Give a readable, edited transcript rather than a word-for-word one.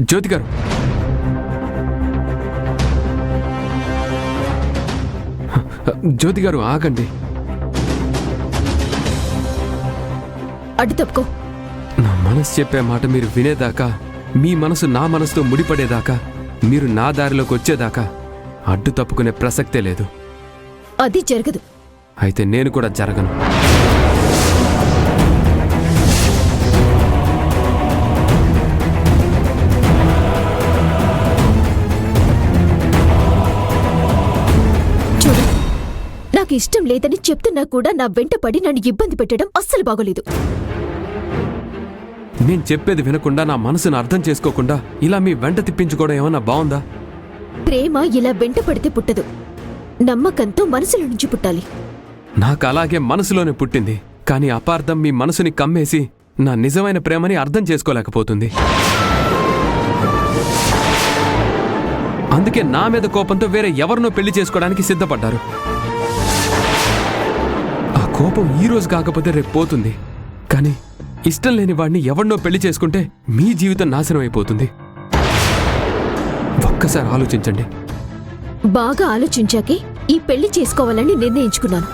జ్యోతి గారు, జ్యోతి గారు ఆగండి. అడ్డు తప్పుకో. నా మనసు చెప్పే మాట మీరు వినేదాకా, మీ మనసు నా మనసుతో ముడిపడేదాకా, మీరు నా దారిలోకి వచ్చేదాకా అడ్డు తప్పుకునే ప్రసక్తే లేదు. అది జరగదు. అయితే నేను కూడా జరగను. చూడు, నాకు ఇష్టం లేదని చెప్తున్నా కూడా నా వెంట పడి నన్ను ఇబ్బంది పెట్టడం అస్సలు బాగోలేదు. నేను చెప్పేది వినకుండా, నా మనసును అర్థం చేసుకోకుండా ఇలా మీ వెంట తిప్పించుకోవడం ఏమన్నా బాగుందా? ప్రేమ ఇలా వెంట పడితే పుట్టదు, నమ్మకంతో మనసులో నుంచి పుట్టాలి. నాకు అలాగే మనసులోనే పుట్టింది, కానీ అపార్థం మీ మనసుని కమ్మేసి నా నిజమైన ప్రేమని అర్థం చేసుకోలేకపోతుంది. అందుకే నా మీద కోపంతో వేరే ఎవరినో పెళ్లి చేసుకోవడానికి సిద్ధపడ్డారు. ఆ కోపం ఈ రోజు కాకపోతే రేపు పోతుంది, కానీ ఇష్టం లేని వాడిని ఎవరినో పెళ్లి చేసుకుంటే మీ జీవితం నాశనం అయిపోతుంది. ఒక్కసారి ఆలోచించండి. బాగా ఆలోచించాకే ఈ పెళ్లి చేసుకోవాలని నిర్ణయించుకున్నాను.